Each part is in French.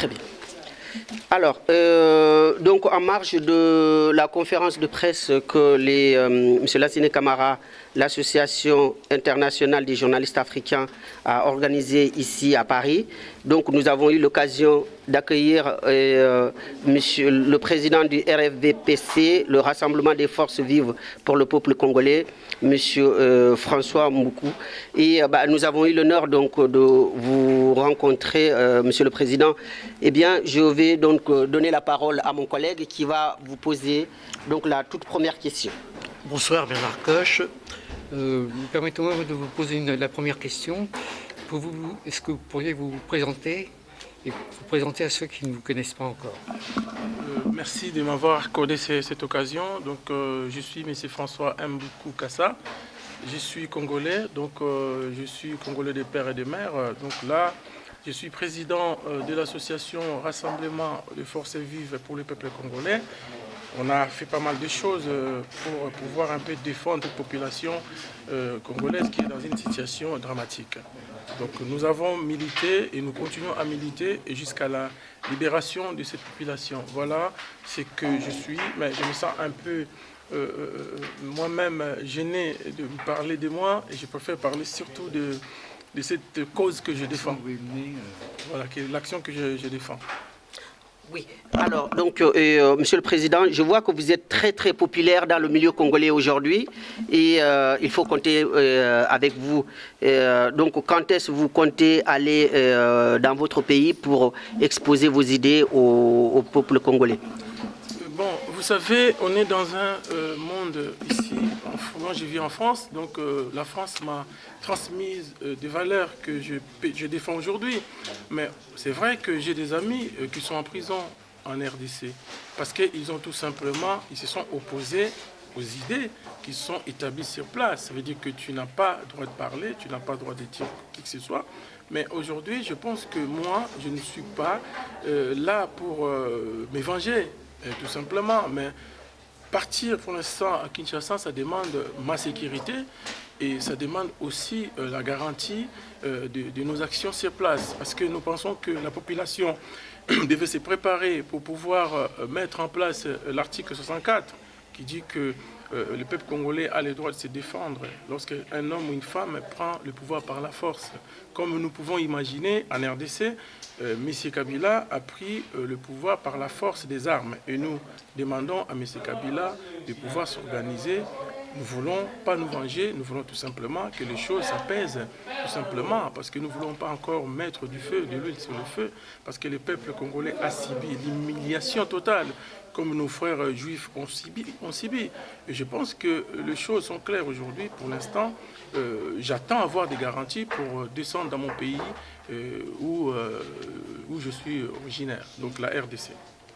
Très bien. Alors, donc en marge de la conférence de presse que M. Lassine Camara, l'Association internationale des journalistes africains, a organisée ici à Paris, donc nous avons eu l'occasion d'accueillir le président du RFVPC, le Rassemblement des forces vives pour le peuple congolais, M. François Moukou. Et nous avons eu l'honneur donc de vous rencontrer, Monsieur le Président. Eh bien, je vais donc donner la parole à mon collègue qui va vous poser donc la toute première question. Bonsoir Bernard Koch. Permettez-moi de vous poser la première question. Est-ce que vous pourriez vous présenter à ceux qui ne vous connaissent pas encore? Merci de m'avoir accordé cette occasion. Donc, je suis M. François Mboukou Kassa. Je suis congolais, donc je suis congolais de père et de mère. Donc là, je suis président de l'association Rassemblement des forces vives pour le peuple congolais. On a fait pas mal de choses pour pouvoir un peu défendre cette population congolaise qui est dans une situation dramatique. Donc nous avons milité et nous continuons à militer jusqu'à la libération de cette population. Voilà ce que je suis, mais je me sens un peu moi-même gêné de parler de moi et je préfère parler surtout de cette cause que je défends. Voilà, l'action que je défends. Oui, alors, donc, Monsieur le Président, je vois que vous êtes très, très populaire dans le milieu congolais aujourd'hui et il faut compter avec vous. Donc, quand est-ce que vous comptez aller dans votre pays pour exposer vos idées au peuple congolais? Bon, vous savez, on est dans un monde ici, moi je vis en France, donc la France m'a transmis des valeurs que je défends aujourd'hui. Mais c'est vrai que j'ai des amis qui sont en prison en RDC, parce qu'ils ont tout simplement, ils se sont opposés aux idées qui sont établies sur place. Ça veut dire que tu n'as pas le droit de parler, tu n'as pas le droit de dire qui que ce soit. Mais aujourd'hui, je pense que moi, je ne suis pas là pour me venger. Tout simplement, mais partir pour l'instant à Kinshasa, ça demande ma sécurité et ça demande aussi la garantie de nos actions sur place. Parce que nous pensons que la population devait se préparer pour pouvoir mettre en place l'article 64 qui dit que le peuple congolais a le droit de se défendre lorsqu'un homme ou une femme prend le pouvoir par la force. Comme nous pouvons imaginer, en RDC, M. Kabila a pris le pouvoir par la force des armes. Et nous demandons à M. Kabila de pouvoir s'organiser. Nous ne voulons pas nous venger, nous voulons tout simplement que les choses s'apaisent, tout simplement, parce que nous ne voulons pas encore mettre du feu, de l'huile sur le feu, parce que le peuple congolais a subi l'humiliation totale, comme nos frères juifs ont subi. Et je pense que les choses sont claires aujourd'hui. Pour l'instant, j'attends avoir des garanties pour descendre dans mon pays où je suis originaire, donc la RDC.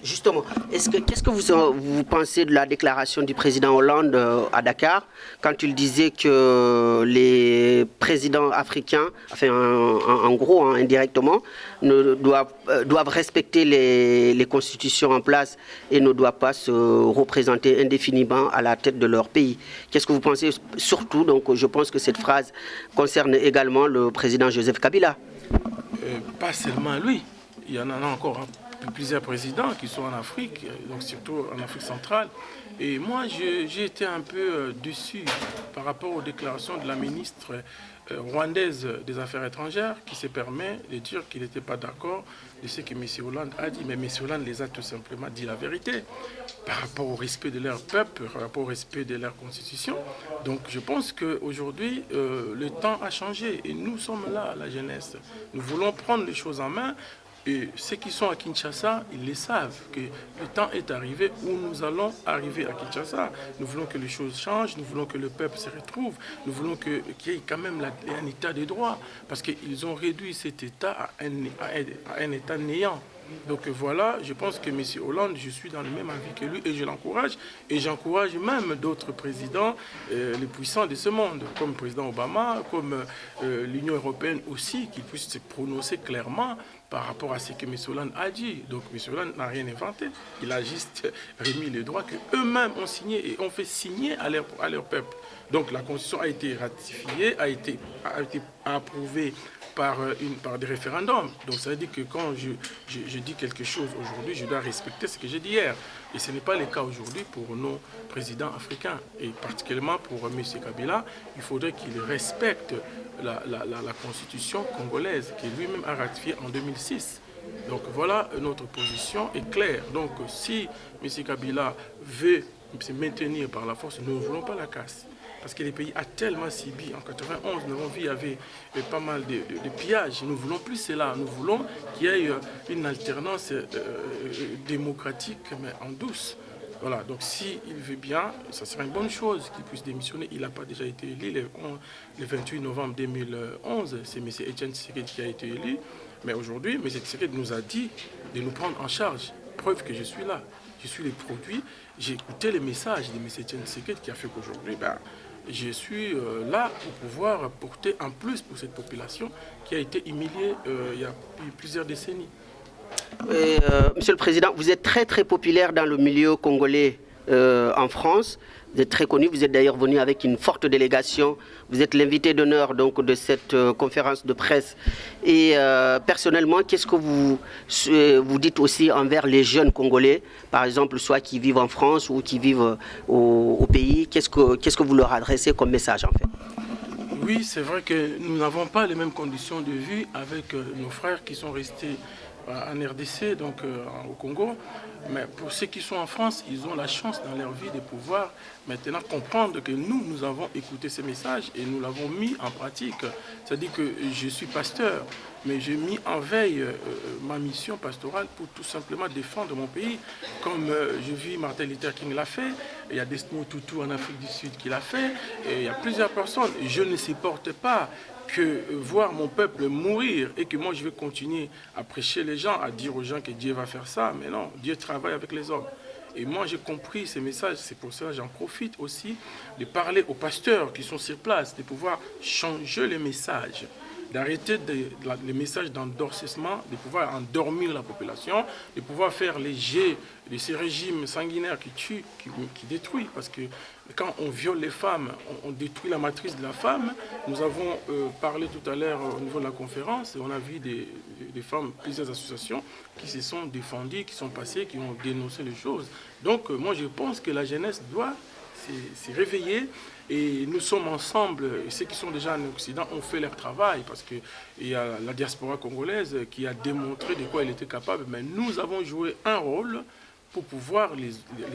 Justement, qu'est-ce que vous pensez de la déclaration du président Hollande à Dakar, quand il disait que les présidents africains, enfin en gros, indirectement, doivent respecter les constitutions en place et ne doivent pas se représenter indéfiniment à la tête de leur pays? Qu'est-ce que vous pensez? Surtout, donc, je pense que cette phrase concerne également le président Joseph Kabila. Pas seulement lui, il y en a encore plusieurs présidents qui sont en Afrique, donc surtout en Afrique centrale. Et moi, j'ai été un peu déçu par rapport aux déclarations de la ministre rwandaise des Affaires étrangères qui se permet de dire qu'il n'était pas d'accord de ce que M. Hollande a dit. Mais M. Hollande les a tout simplement dit la vérité par rapport au respect de leur peuple, par rapport au respect de leur constitution. Donc je pense qu'aujourd'hui, le temps a changé et nous sommes là, la jeunesse. Nous voulons prendre les choses en main. Et ceux qui sont à Kinshasa, ils le savent, que le temps est arrivé où nous allons arriver à Kinshasa. Nous voulons que les choses changent, nous voulons que le peuple se retrouve, nous voulons qu'il y ait quand même un état de droit, parce qu'ils ont réduit cet état à un état néant. Donc voilà, je pense que M. Hollande, je suis dans le même avis que lui et je l'encourage. Et j'encourage même d'autres présidents, les puissants de ce monde, comme le président Obama, comme l'Union européenne aussi, qu'ils puissent se prononcer clairement par rapport à ce que M. Hollande a dit. Donc M. Hollande n'a rien inventé. Il a juste remis les droits qu'eux-mêmes ont signés et ont fait signer à leur peuple. Donc la Constitution a été ratifiée, a été approuvée par des référendums. Donc ça veut dire que quand je dis quelque chose aujourd'hui, je dois respecter ce que j'ai dit hier. Et ce n'est pas le cas aujourd'hui pour nos présidents africains. Et particulièrement pour M. Kabila, il faudrait qu'il respecte la Constitution congolaise, qui lui-même a ratifiée en 2006. Donc voilà, notre position est claire. Donc si M. Kabila veut se maintenir par la force, nous ne voulons pas la casse. Parce que le pays a tellement subi. En 91, nous avons vu, il y avait pas mal de pillages. Nous ne voulons plus cela. Nous voulons qu'il y ait une alternance démocratique, mais en douce. Voilà, donc s'il veut bien, ça serait une bonne chose qu'il puisse démissionner. Il n'a pas déjà été élu le 28 novembre 2011. C'est M. Etienne Tshisekedi qui a été élu. Mais aujourd'hui, M. Tshisekedi nous a dit de nous prendre en charge. Preuve que je suis là. Je suis le produit. J'ai écouté les messages de M. Etienne Tshisekedi qui a fait qu'aujourd'hui, je suis là pour pouvoir porter un plus pour cette population qui a été humiliée il y a plusieurs décennies. Monsieur le Président, vous êtes très très populaire dans le milieu congolais en France. Vous êtes très connu, vous êtes d'ailleurs venu avec une forte délégation. Vous êtes l'invité d'honneur donc de cette conférence de presse. Et personnellement, qu'est-ce que vous dites aussi envers les jeunes Congolais, par exemple, soit qui vivent en France ou qui vivent au pays? Qu'est-ce que vous leur adressez comme message en fait? Oui, c'est vrai que nous n'avons pas les mêmes conditions de vie avec nos frères qui sont restés en RDC, donc au Congo. Mais pour ceux qui sont en France, ils ont la chance dans leur vie de pouvoir maintenant comprendre que nous avons écouté ces messages et nous l'avons mis en pratique. C'est-à-dire que je suis pasteur, mais j'ai mis en veille ma mission pastorale pour tout simplement défendre mon pays. Comme je vis Martin Luther King l'a fait, il y a Desmond Tutu en Afrique du Sud qui l'a fait, et il y a plusieurs personnes. Je ne supporte pas que voir mon peuple mourir et que moi je vais continuer à prêcher les gens, à dire aux gens que Dieu va faire ça. Mais non, Dieu travaille avec les hommes. Et moi j'ai compris ces messages, c'est pour ça que j'en profite aussi de parler aux pasteurs qui sont sur place, de pouvoir changer les messages, d'arrêter les messages d'endorcissement, de pouvoir endormir la population, de pouvoir faire les jets de ces régimes sanguinaires qui tuent, qui détruisent. Parce que quand on viole les femmes, on détruit la matrice de la femme. Nous avons parlé tout à l'heure au niveau de la conférence, et on a vu des femmes, plusieurs associations qui se sont défendues, qui sont passées, qui ont dénoncé les choses. Donc moi je pense que la jeunesse doit se réveiller. Et nous sommes ensemble, et ceux qui sont déjà en Occident ont fait leur travail, parce qu'il y a la diaspora congolaise qui a démontré de quoi elle était capable, mais nous avons joué un rôle pour pouvoir les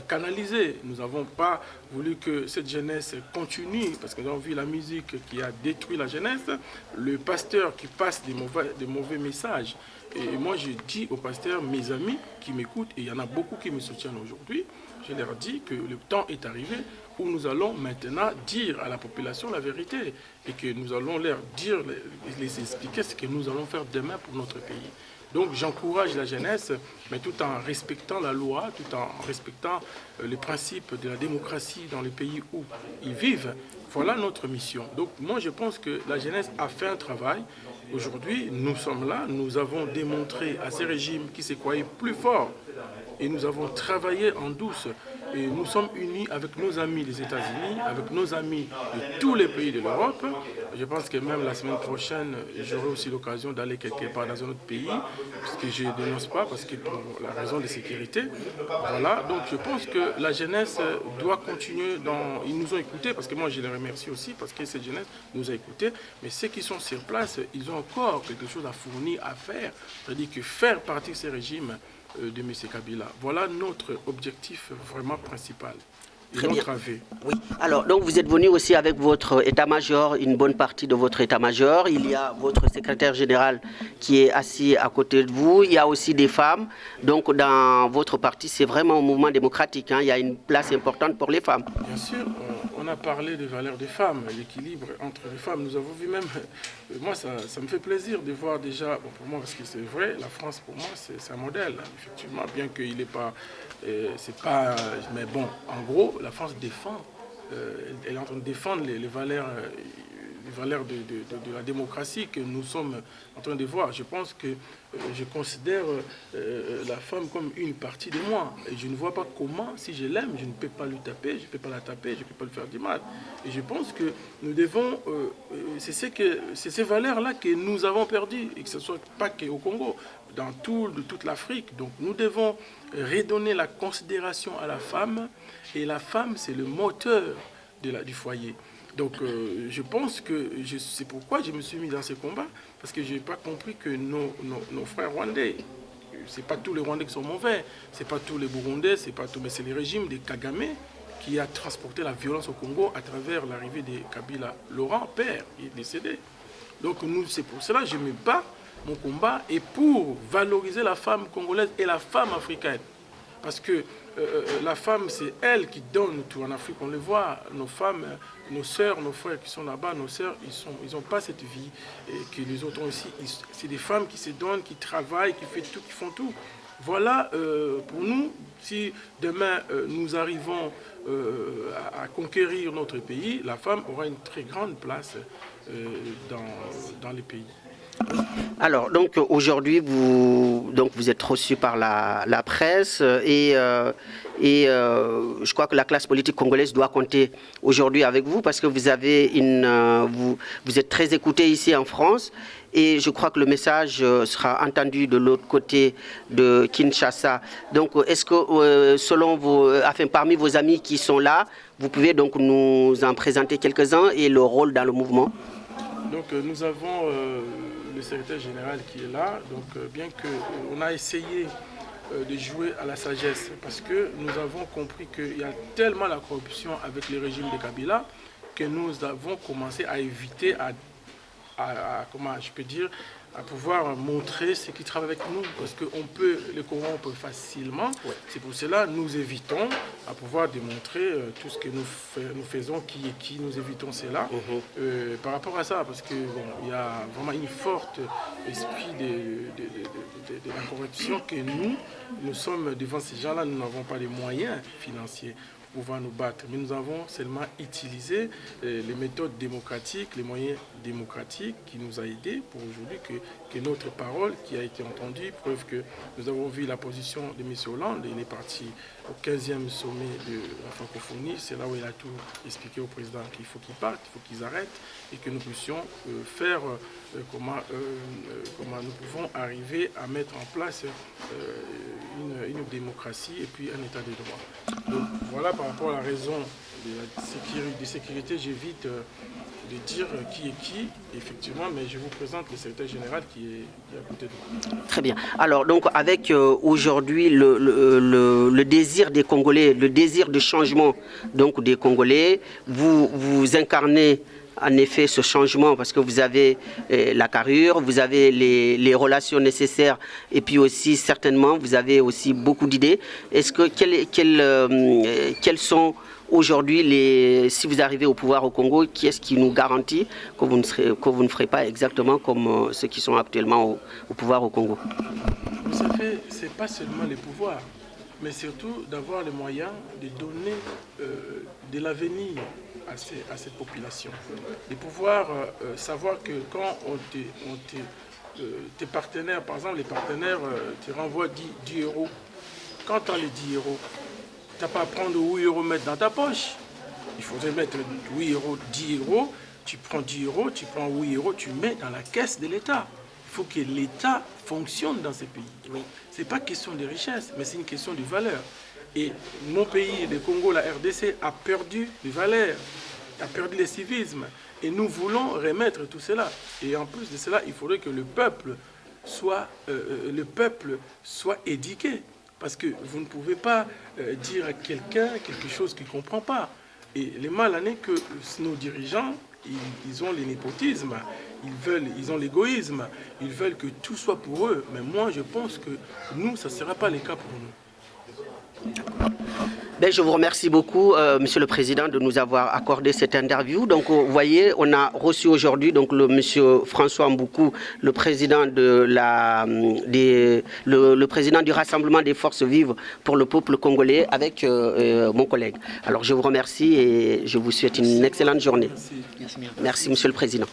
canaliser. Nous n'avons pas voulu que cette jeunesse continue, parce que nous avons vu la musique qui a détruit la jeunesse, le pasteur qui passe des mauvais messages. Et moi, je dis aux pasteurs, mes amis qui m'écoutent, et il y en a beaucoup qui me soutiennent aujourd'hui, je leur dis que le temps est arrivé où nous allons maintenant dire à la population la vérité et que nous allons leur dire, les expliquer ce que nous allons faire demain pour notre pays. Donc j'encourage la jeunesse, mais tout en respectant la loi, tout en respectant les principes de la démocratie dans les pays où ils vivent. Voilà notre mission. Donc moi je pense que la jeunesse a fait un travail. Aujourd'hui, nous sommes là, nous avons démontré à ces régimes qui se croyaient plus forts et nous avons travaillé en douce. Et nous sommes unis avec nos amis des États-Unis, avec nos amis de tous les pays de l'Europe. Je pense que même la semaine prochaine, j'aurai aussi l'occasion d'aller quelque part dans un autre pays, parce que je ne dénonce pas, parce que pour la raison de sécurité. Voilà, donc je pense que la jeunesse doit continuer dans... Ils nous ont écoutés, parce que moi je les remercie aussi, parce que cette jeunesse nous a écoutés. Mais ceux qui sont sur place, ils ont encore quelque chose à fournir, à faire. C'est-à-dire que faire partie de ces régimes de M. Kabila. Voilà notre objectif vraiment principal. Très bien. Oui. Alors, donc vous êtes venu aussi avec votre état-major, une bonne partie de votre état-major. Il y a votre secrétaire général qui est assis à côté de vous. Il y a aussi des femmes. Donc, dans votre parti, c'est vraiment un mouvement démocratique. Hein. Il y a une place importante pour les femmes. Bien sûr, on a parlé des valeurs des femmes, l'équilibre entre les femmes. Nous avons vu même, moi ça me fait plaisir de voir déjà, bon, pour moi parce que c'est vrai, la France pour moi c'est un modèle, effectivement, bien qu'il n'est pas, c'est pas, mais bon, en gros, la France défend, elle est en train de défendre les valeurs valeurs de la démocratie que nous sommes en train de voir. Je pense que je considère la femme comme une partie de moi. Et je ne vois pas comment, si je l'aime, je ne peux pas lui taper, je ne peux pas la taper, je ne peux pas lui faire du mal. Et je pense que nous devons... c'est ces valeurs-là que nous avons perdues, et que ce ne soit pas qu'au Congo, dans toute l'Afrique. Donc nous devons redonner la considération à la femme. Et la femme, c'est le moteur du foyer. Donc je pense que c'est pourquoi je me suis mis dans ce combat, parce que je n'ai pas compris que nos frères rwandais, ce n'est pas tous les Rwandais qui sont mauvais, ce n'est pas tous les Burundais, c'est pas tout, mais c'est le régime de Kagame qui a transporté la violence au Congo à travers l'arrivée de Kabila. Laurent, père, il est décédé. Donc c'est pour cela que je me bats, mon combat est pour valoriser la femme congolaise et la femme africaine. Parce que la femme, c'est elle qui donne tout. En Afrique, on le voit, nos femmes, nos sœurs, nos frères qui sont là-bas, nos sœurs, ils n'ont pas cette vie et que les autres ont aussi. C'est des femmes qui se donnent, qui travaillent, qui font tout. Voilà, pour nous, si demain nous arrivons à conquérir notre pays, la femme aura une très grande place dans les pays. Alors, donc aujourd'hui, vous êtes reçu par la presse et je crois que la classe politique congolaise doit compter aujourd'hui avec vous parce que vous avez vous êtes très écouté ici en France et je crois que le message sera entendu de l'autre côté de Kinshasa. Donc, est-ce que selon parmi vos amis qui sont là, vous pouvez donc nous en présenter quelques-uns et le rôle dans le mouvement? Donc, nous avons le secrétaire général qui est là, donc bien qu'on a essayé de jouer à la sagesse, parce que nous avons compris qu'il y a tellement la corruption avec le régime de Kabila que nous avons commencé à éviter, comment je peux dire, à pouvoir montrer ce qui travaille avec nous, parce qu'on peut les corrompre facilement. Ouais. C'est pour cela que nous évitons à pouvoir démontrer tout ce que nous faisons, qui nous évitons cela. Par rapport à ça, parce qu'il y a vraiment une forte esprit de la corruption que nous sommes devant ces gens-là, nous n'avons pas les moyens financiers pour pouvoir nous battre. Mais nous avons seulement utilisé les méthodes démocratiques, les moyens démocratiques qui nous a aidés pour aujourd'hui que notre parole qui a été entendue, preuve que nous avons vu la position de M. Hollande. Il est parti au 15e sommet de la francophonie. C'est là où il a tout expliqué au président qu'il faut qu'il parte, il faut qu'ils arrêtent et que nous puissions faire comment nous pouvons arriver à mettre en place une démocratie et puis un état de droit. Donc voilà par rapport à la raison de sécurité, j'évite de dire qui est qui, effectivement, mais je vous présente le secrétaire général qui est à côté de vous. Très bien. Alors, donc, avec aujourd'hui le désir des Congolais, le désir de changement donc, des Congolais, vous incarnez en effet ce changement parce que vous avez la carrure, vous avez les relations nécessaires et puis aussi, certainement, vous avez aussi beaucoup d'idées. Est-ce que quelles sont aujourd'hui, si vous arrivez au pouvoir au Congo, qui est-ce qui nous garantit que vous ne ferez pas exactement comme ceux qui sont actuellement au pouvoir au Congo? Vous savez, ce n'est pas seulement le pouvoir, mais surtout d'avoir les moyens de donner de l'avenir à cette population. De pouvoir savoir que quand tes partenaires, par exemple, les partenaires te renvoient 10 euros, quand tu as les 10 euros, tu n'as pas à prendre 8 euros mettre dans ta poche. Il faudrait mettre 8 euros, 10 euros. Tu prends 10 euros, tu prends 8 euros, tu mets dans la caisse de l'État. Il faut que l'État fonctionne dans ces pays. Oui. Ce n'est pas question de richesse, mais c'est une question de valeur. Et mon pays, le Congo, la RDC, a perdu les valeurs, a perdu le civisme. Et nous voulons remettre tout cela. Et en plus de cela, il faudrait que le peuple soit éduqué. Parce que vous ne pouvez pas dire à quelqu'un quelque chose qu'il ne comprend pas. Et le mal en est que nos dirigeants, ils ont le népotisme, ils ont l'égoïsme, ils veulent que tout soit pour eux. Mais moi, je pense que nous, ça ne sera pas le cas pour nous. Ben, je vous remercie beaucoup, Monsieur le Président, de nous avoir accordé cette interview. Donc, vous voyez, on a reçu aujourd'hui donc Monsieur François Mboukou, le président le président du Rassemblement des Forces Vives pour le peuple congolais, avec mon collègue. Alors, je vous remercie et je vous souhaite une excellente journée. Merci bien. Merci, Monsieur le Président.